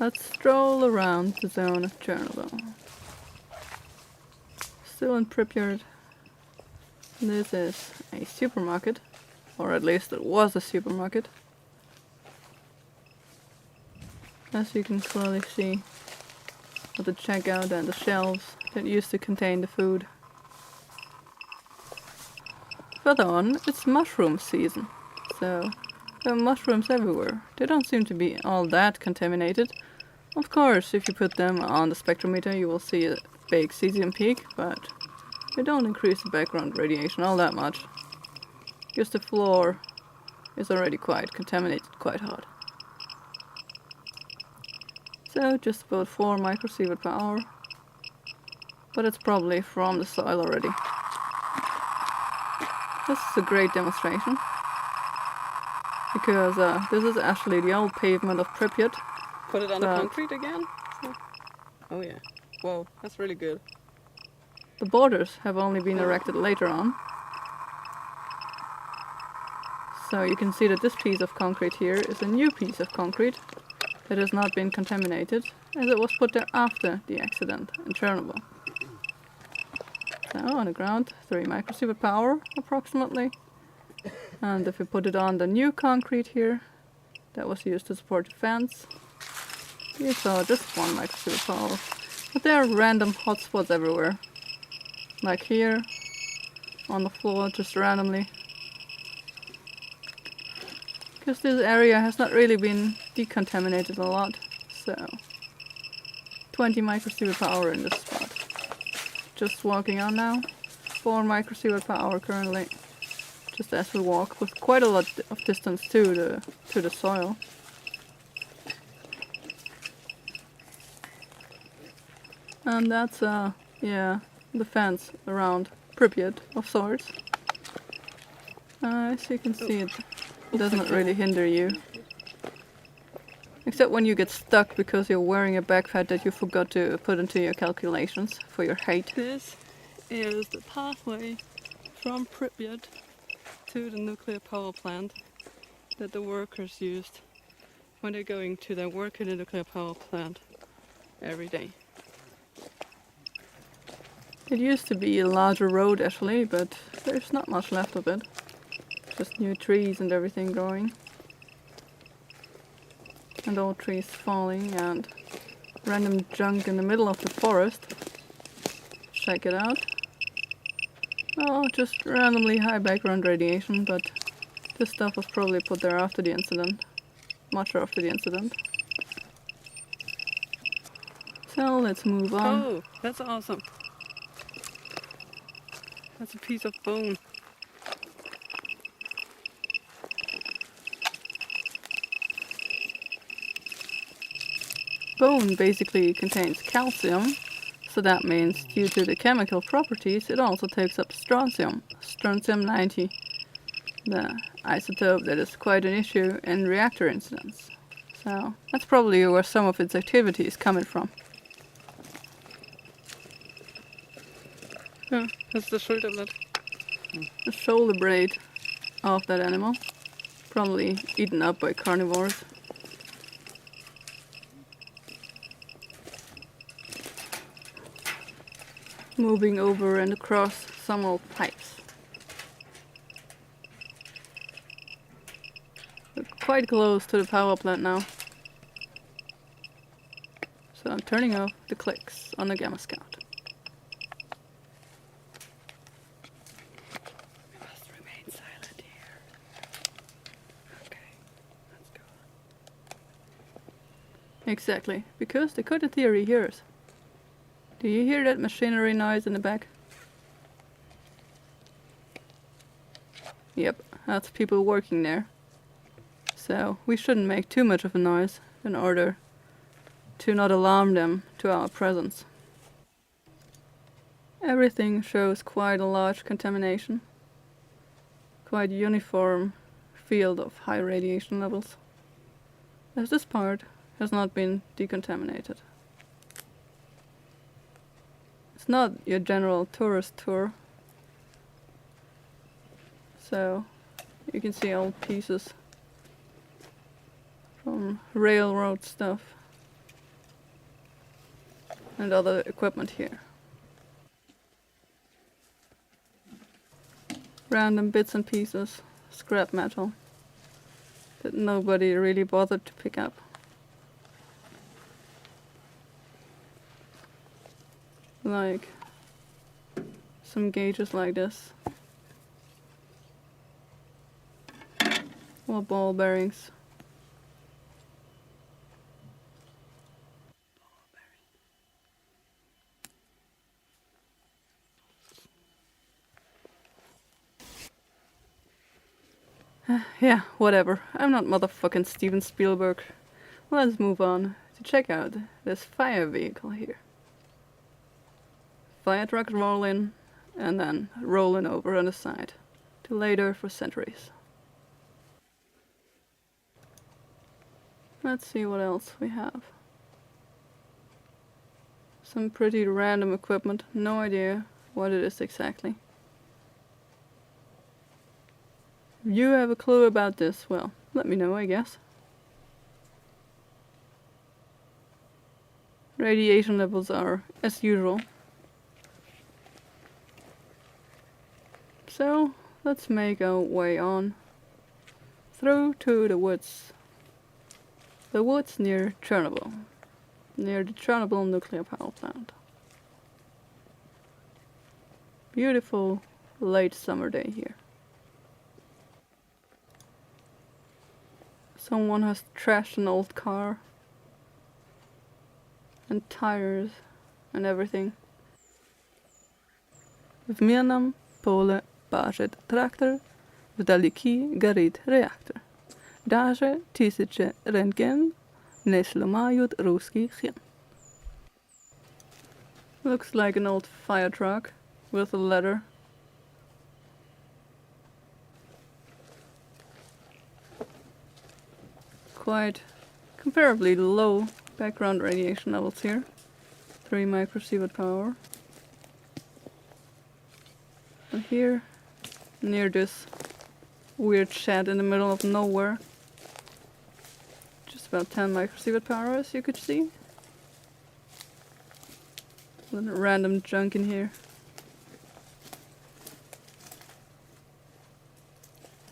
Let's stroll around the zone of Chernobyl. Still in Pripyat. This is a supermarket, or at least it was a supermarket. As you can clearly see with the checkout and the shelves that used to contain the food. Further on, it's mushroom season, so there are mushrooms everywhere. They don't seem to be all that contaminated. Of course, if you put them on the spectrometer you will see a big cesium peak, but they don't increase the background radiation all that much. Because the floor is already quite contaminated, quite hot. So just about 4 microsievert per hour. But it's probably from the soil already. This is a great demonstration. Because this is actually the old pavement of Pripyat. Put it on the concrete again? Oh yeah. Whoa, that's really good. The borders have only been erected later on. So you can see that this piece of concrete here is a new piece of concrete that has not been contaminated, as it was put there after the accident in Chernobyl. So on the ground, 3 microsievert per hour approximately. And if we put it on the new concrete here, that was used to support the fence, you saw just 1 microsievert per hour. But there are random hotspots everywhere. Like here, on the floor, just randomly. Because this area has not really been decontaminated a lot, so 20 microsievert per hour in this spot. Just walking on now, 4 microsievert per hour currently. Just as we walk, with quite a lot of distance to the soil. And that's yeah, the fence around Pripyat of sorts. As you can see, it doesn't really hinder you. Except when you get stuck because you're wearing a backpack that you forgot to put into your calculations for your height. This is the pathway from Pripyat to the nuclear power plant that the workers used when they're going to their work in the nuclear power plant every day. It used to be a larger road actually, but there's not much left of it. Just new trees and everything growing. And old trees falling and random junk in the middle of the forest. Check it out. Oh, just randomly high background radiation, but this stuff was probably put there after the incident. Much after the incident. So let's move on. Oh, that's awesome. That's a piece of bone. Bone basically contains calcium, so that means due to the chemical properties it also takes up strontium, strontium-90, the isotope that is quite an issue in reactor incidents. So that's probably where some of its activity is coming from. Yeah, that's the shoulder blade. The shoulder blade of that animal, probably eaten up by carnivores. Moving over and across some old pipes. We're quite close to the power plant now. So I'm turning off the clicks on the Gamma Scout. We must remain silent here. Okay, let's go. Exactly, because they could in theory hear us. Do you hear that machinery noise in the back? Yep, that's people working there. So we shouldn't make too much of a noise in order to not alarm them to our presence. Everything shows quite a large contamination. Quite uniform field of high radiation levels. As this part has not been decontaminated. It's not your general tourist tour. So you can see old pieces from railroad stuff. and other equipment here. Random bits and pieces, scrap metal, that nobody really bothered to pick up. Like some gauges like this. Or ball bearings. Yeah, whatever. I'm not motherfucking Steven Spielberg. Let's move on to check out this fire vehicle here. Fire truck roll in and then rolling over on the side to later for centuries. Let's see what else we have. Some pretty random equipment, no idea what it is exactly. If you have a clue about this, well, let me know, I guess. Radiation levels are as usual. So, let's make our way on through to the woods. The woods near Chernobyl. Near the Chernobyl nuclear power plant. Beautiful late summer day here. Someone has trashed an old car. And tires and everything. W mianem pole parzed traktor, wdaleki горит reactor. Даже тысячи рентген не сломают русский хрен. Looks like an old fire truck with a ladder. Quite comparably low background radiation levels here. 3 microsievert power. And here, near this weird shed in the middle of nowhere, just about 10 microsievert power, as you could see. Little random junk in here.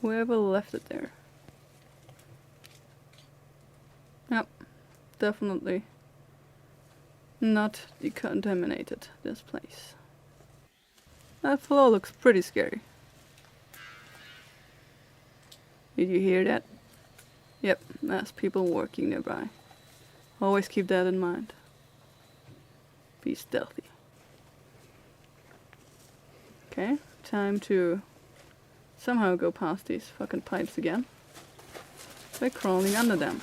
Whoever left it there. Yep, definitely not decontaminated, this place. That flow looks pretty scary. Did you hear that? Yep, that's people working nearby. Always keep that in mind. Be stealthy. Okay, time to somehow go past these fucking pipes again. By crawling under them.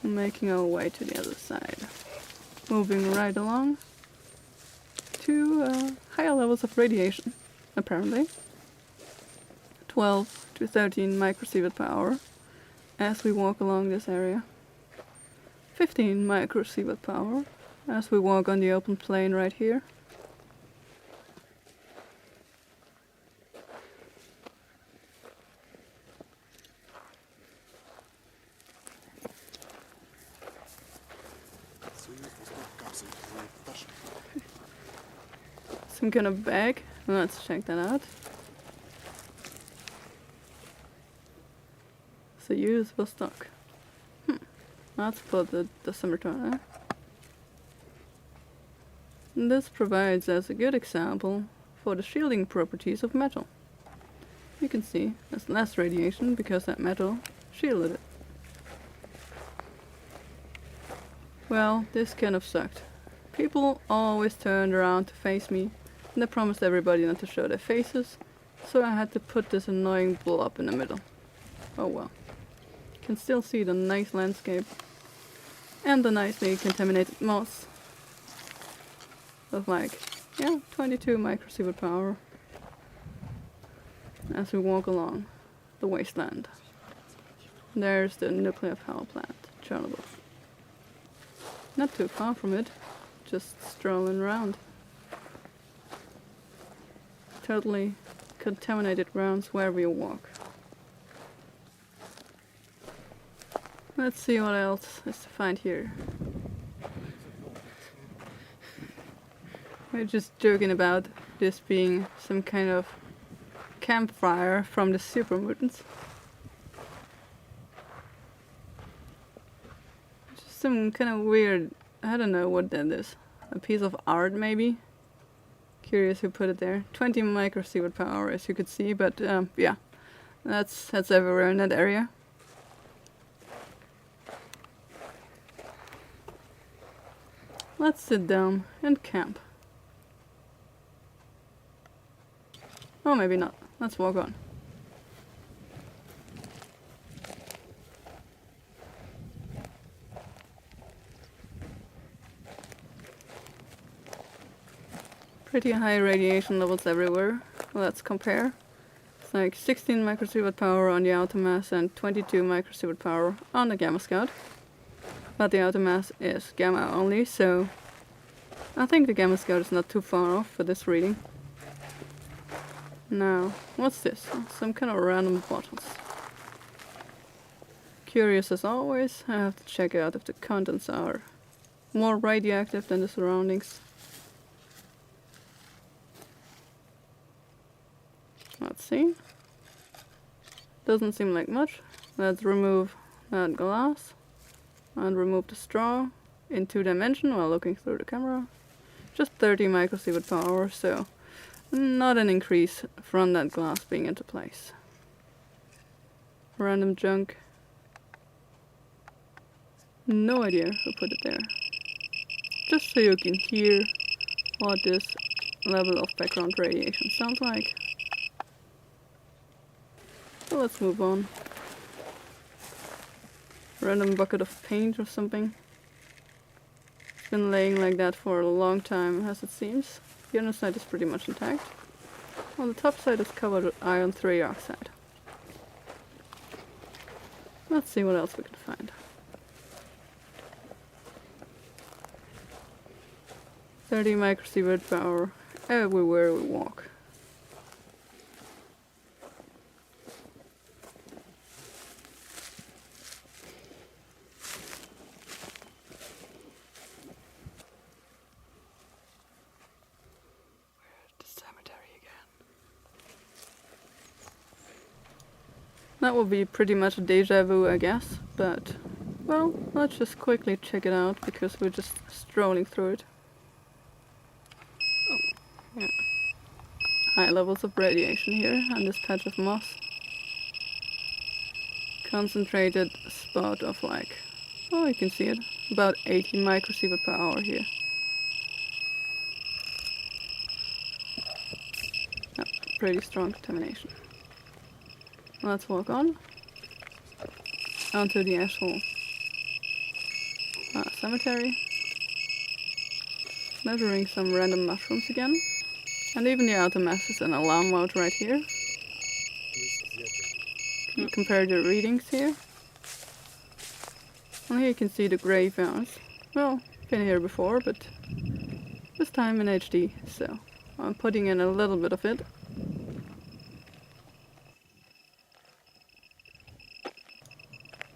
Making our way to the other side. Moving right along to higher levels of radiation, apparently. 12 to 13 microsievert per hour as we walk along this area. 15 microsievert per hour as we walk on the open plain right here. Some kind of bag. Let's check that out. It's a usable stock. Let's put the dosimeter there. This provides us a good example for the shielding properties of metal. You can see there's less radiation because that metal shielded it. Well, this kind of sucked. People always turned around to face me, and they promised everybody not to show their faces, so I had to put this annoying blob in the middle. Oh well. You can still see the nice landscape and the nicely contaminated moss of like, 22 microsievert per hour as we walk along the wasteland. There's the nuclear power plant, Chernobyl. Not too far from it, just strolling around. Totally contaminated grounds wherever you walk. Let's see what else is to find here. We're just joking about this being some kind of campfire from the super mutants. Just some kind of weird, I don't know what that is. A piece of art maybe? Curious who put it there. 20 microsievert per hour as you could see, but yeah, that's everywhere in that area. Let's sit down and camp. Oh, maybe not. Let's walk on. Pretty high radiation levels everywhere. Let's compare. It's like 16 microsievert per hour on the outer mass and 22 microsievert per hour on the Gamma Scout. But the outer mass is gamma only, so I think the Gamma Scout is not too far off for this reading. Now, what's this? Oh, some kind of random bottles. Curious as always, I have to check out if the contents are more radioactive than the surroundings. Let's see. Doesn't seem like much. Let's remove that glass and remove the straw in 2 dimension while looking through the camera. Just 30 microsievert per hour, so not an increase from that glass being into place. Random junk. No idea who put it there. Just so you can hear what this level of background radiation sounds like. So let's move on. Random bucket of paint or something. It's been laying like that for a long time, as it seems. The underside is pretty much intact. On the top side is covered with iron 3 oxide. Let's see what else we can find. 30 microsievert per hour everywhere we walk. That will be pretty much a deja vu, I guess, but, well, let's just quickly check it out, because we're just strolling through it. Oh, yeah. High levels of radiation here, on this patch of moss. Concentrated spot of like, oh, you can see it, about 80 microsievert per hour here. Oh, pretty strong contamination. Let's walk on onto the actual cemetery. Measuring some random mushrooms again. And even the outer mass is in alarm mode right here. Can you compare the readings here? Well, here you can see the graveyards. Well, been here before, but this time in HD, so I'm putting in a little bit of it.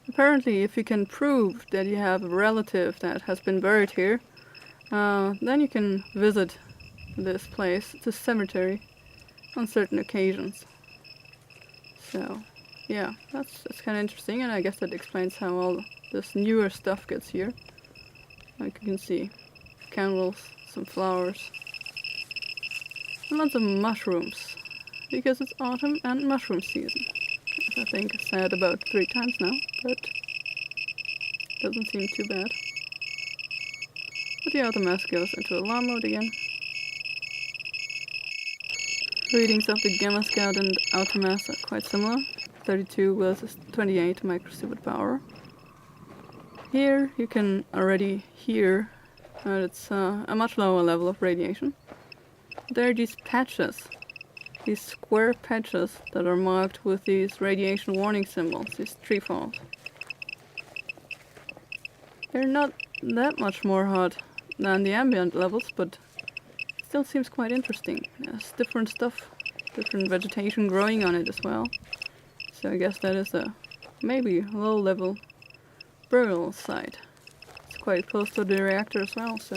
Apparently, if you can prove that you have a relative that has been buried here, then you can visit this place, this cemetery, on certain occasions. So, yeah, that's kind of interesting, and I guess that explains how all this newer stuff gets here. Like you can see, candles, some flowers, and lots of mushrooms, because it's autumn and mushroom season. I think I said about 3 times now, but doesn't seem too bad. But the outer mass goes into alarm mode again. Readings of the Gamma Scout and outer mass are quite similar. 32 versus 28 microsievert per hour. Here you can already hear that it's a much lower level of radiation. There are these patches. These square patches that are marked with these radiation warning symbols, these tree falls. They're not that much more hot than the ambient levels, but it still seems quite interesting. There's different stuff, different vegetation growing on it as well. So I guess that is a maybe low level burial site. It's quite close to the reactor as well, so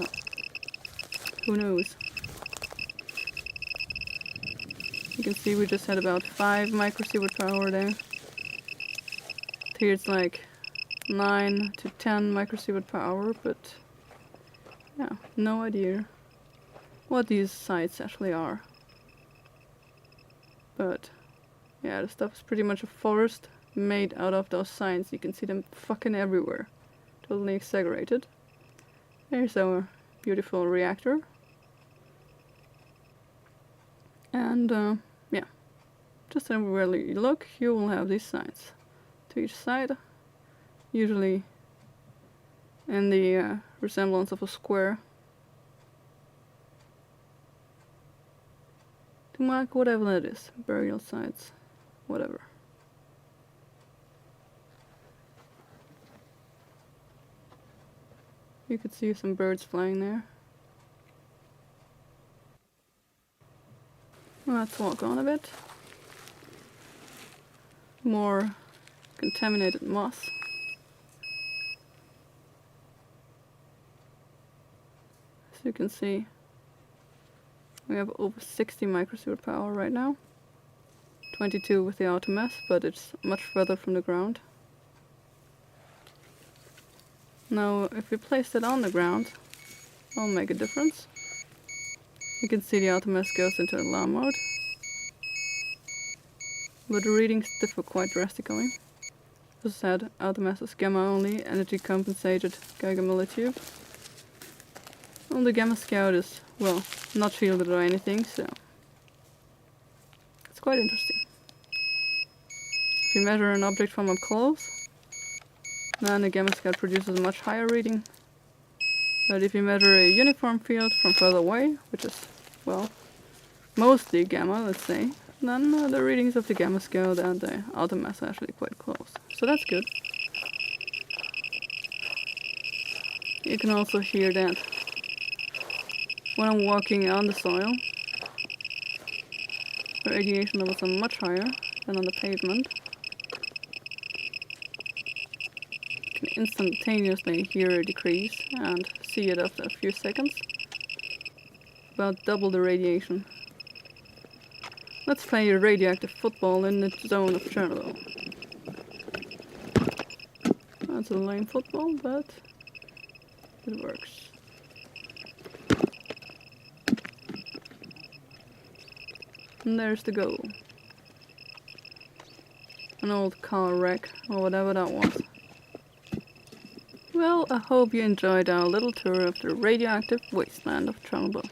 who knows. You can see we just had about 5 microsievert per hour there. Here it's like 9 to 10 microsievert per hour, but yeah, no idea what these sites actually are. But yeah, the stuff is pretty much a forest made out of those sites. You can see them fucking everywhere. Totally exaggerated. There's our beautiful reactor. And yeah, just everywhere you look, you will have these sites to each side, usually in the resemblance of a square, to mark whatever that is, burial sites, whatever. You could see some birds flying there. Let's walk on a bit. More contaminated moss. As you can see, we have over 60 microsievert per hour right now. 22 with the outer mass, but it's much further from the ground. Now, if we place it on the ground, it'll make a difference. You can see the outer mass goes into alarm mode, but the readings differ quite drastically. As I said, outer mass is gamma only, energy compensated Geiger millitube. And the gamma scout is, well, not shielded or anything, so it's quite interesting. If you measure an object from up close, then the gamma scout produces a much higher reading. But if you measure a uniform field from further away, which is, well, mostly gamma, let's say, then the readings of the gamma scout and the outer mass are actually quite close. So that's good. You can also hear that when I'm walking on the soil, the radiation levels are much higher than on the pavement. You can instantaneously hear a decrease and see it after a few seconds. About double the radiation. Let's play a radioactive football in the zone of Chernobyl. That's a lame football, but it works. And there's the goal. An old car wreck, or whatever that was. Well, I hope you enjoyed our little tour of the radioactive wasteland of Chernobyl.